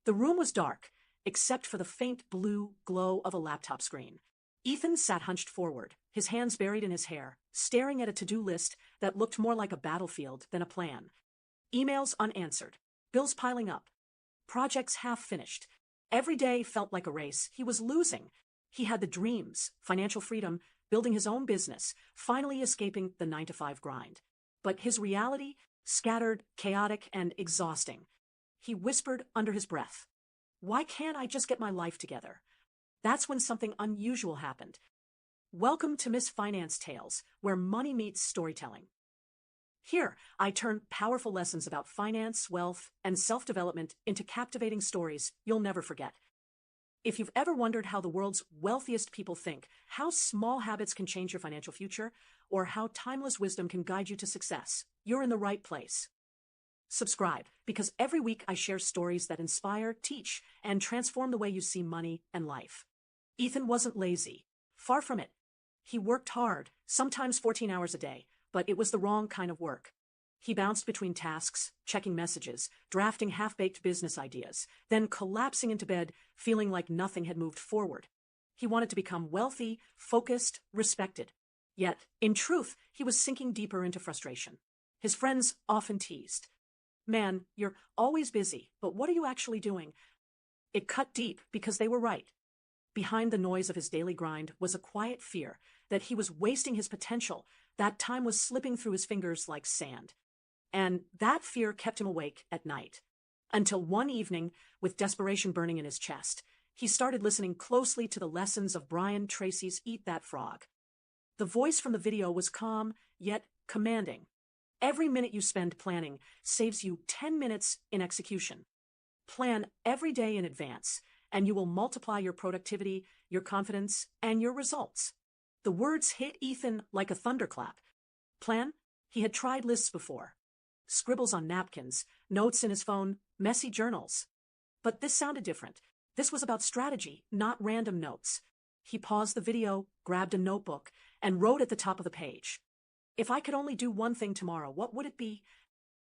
The room was dark, except for the faint blue glow of a laptop screen. Ethan sat hunched forward, his hands buried in his hair, staring at a to-do list that looked more like a battlefield than a plan. Emails unanswered, bills piling up, projects half finished. Every day felt like a race. He was losing. He had the dreams, financial freedom, building his own business, finally escaping the 9-to-5 grind. But his reality, scattered, chaotic, and exhausting. He whispered under his breath, "Why can't I just get my life together?" That's when something unusual happened. Welcome to Miss Finance Tales, where money meets storytelling. Here, I turn powerful lessons about finance, wealth, and self-development into captivating stories you'll never forget. If you've ever wondered how the world's wealthiest people think, how small habits can change your financial future, or how timeless wisdom can guide you to success, you're in the right place. Subscribe, because every week I share stories that inspire, teach, and transform the way you see money and life. Ethan wasn't lazy. Far from it. He worked hard, sometimes 14 hours a day, but it was the wrong kind of work. He bounced between tasks, checking messages, drafting half-baked business ideas, then collapsing into bed, feeling like nothing had moved forward. He wanted to become wealthy, focused, respected. Yet, in truth, he was sinking deeper into frustration. His friends often teased, "Man, you're always busy, but what are you actually doing?" It cut deep because they were right. Behind the noise of his daily grind was a quiet fear that he was wasting his potential, that time was slipping through his fingers like sand. And that fear kept him awake at night. Until one evening, with desperation burning in his chest, he started listening closely to the lessons of Brian Tracy's Eat That Frog. The voice from the video was calm, yet commanding. Every minute you spend planning saves you 10 minutes in execution. Plan every day in advance, and you will multiply your productivity, your confidence, and your results. The words hit Ethan like a thunderclap. Plan? He had tried lists before. Scribbles on napkins, notes in his phone, messy journals. But this sounded different. This was about strategy, not random notes. He paused the video, grabbed a notebook, and wrote at the top of the page, "If I could only do one thing tomorrow, what would it be?"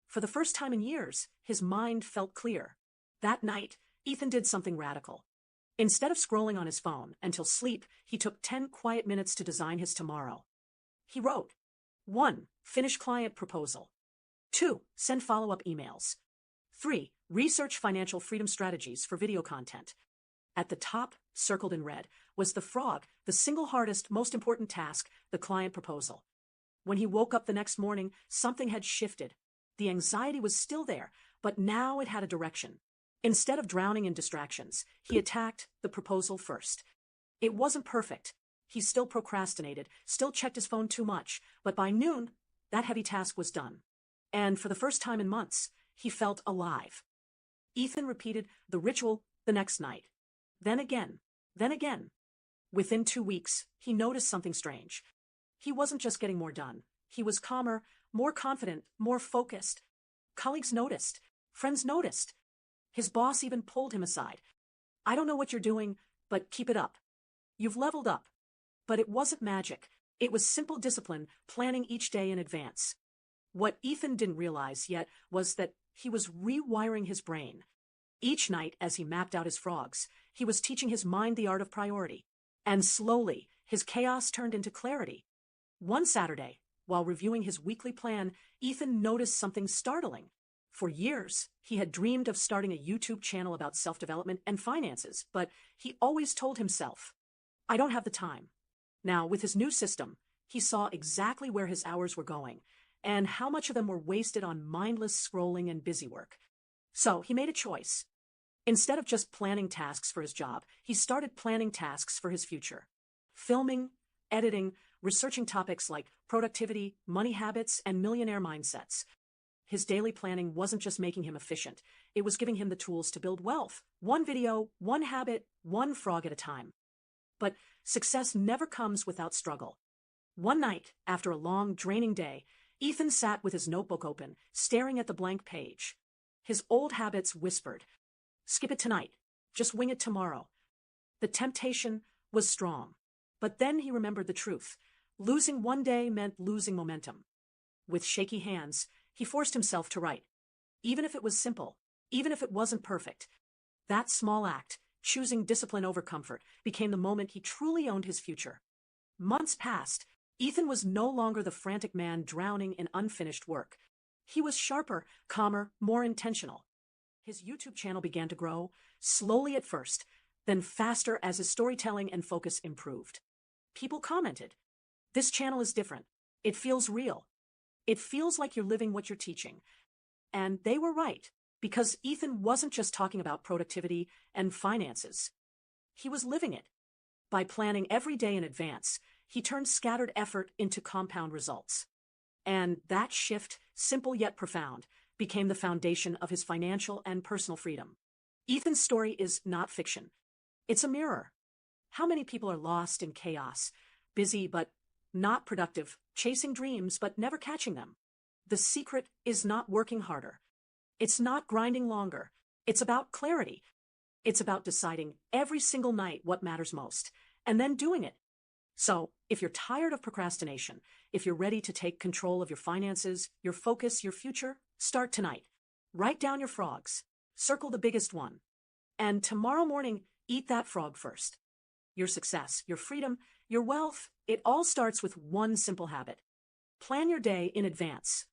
For the first time in years, his mind felt clear. That night, Ethan did something radical. Instead of scrolling on his phone until sleep, he took 10 quiet minutes to design his tomorrow. He wrote, 1. Finish client proposal. 2. Send follow-up emails. 3. Research financial freedom strategies for video content. At the top, circled in red, was the frog, the single hardest, most important task, the client proposal. When he woke up the next morning, something had shifted. The anxiety was still there, but now it had a direction. Instead of drowning in distractions, he attacked the proposal first. It wasn't perfect. He still procrastinated, still checked his phone too much, but by noon, that heavy task was done. And for the first time in months, he felt alive. Ethan repeated the ritual the next night. Then again, then again. Within 2 weeks, he noticed something strange. He wasn't just getting more done. He was calmer, more confident, more focused. Colleagues noticed. Friends noticed. His boss even pulled him aside. "I don't know what you're doing, but keep it up. You've leveled up." But it wasn't magic. It was simple discipline, planning each day in advance. What Ethan didn't realize yet was that he was rewiring his brain. Each night, as he mapped out his frogs, he was teaching his mind the art of priority. And slowly, his chaos turned into clarity. One Saturday, while reviewing his weekly plan, Ethan noticed something startling. For years, he had dreamed of starting a YouTube channel about self-development and finances, but he always told himself, "I don't have the time." Now, with his new system, he saw exactly where his hours were going, and how much of them were wasted on mindless scrolling and busy work. So he made a choice. Instead of just planning tasks for his job, he started planning tasks for his future. Filming, editing, researching topics like productivity, money habits, and millionaire mindsets. His daily planning wasn't just making him efficient, it was giving him the tools to build wealth. One video, one habit, one frog at a time. But success never comes without struggle. One night, after a long, draining day, Ethan sat with his notebook open, staring at the blank page. His old habits whispered, "Skip it tonight. Just wing it tomorrow." The temptation was strong. But then he remembered the truth. Losing one day meant losing momentum. With shaky hands, he forced himself to write. Even if it was simple, even if it wasn't perfect, That small act, choosing discipline over comfort, became the moment he truly owned his future. Months passed. Ethan was no longer the frantic man drowning in unfinished work. He was sharper, calmer, more intentional. His YouTube channel began to grow, slowly at first, then faster as his storytelling and focus improved. People commented, "This channel is different. It feels real. It feels like you're living what you're teaching." And they were right, because Ethan wasn't just talking about productivity and finances. He was living it. By planning every day in advance, he turned scattered effort into compound results. And that shift, simple yet profound, became the foundation of his financial and personal freedom. Ethan's story is not fiction. It's a mirror. How many people are lost in chaos, busy but not productive, chasing dreams but never catching them? The secret is not working harder. It's not grinding longer. It's about clarity. It's about deciding every single night what matters most, and then doing it. So, if you're tired of procrastination, if you're ready to take control of your finances, your focus, your future, start tonight. Write down your frogs. Circle the biggest one. And tomorrow morning, eat that frog first. Your success, your freedom, your wealth, it all starts with one simple habit. Plan your day in advance.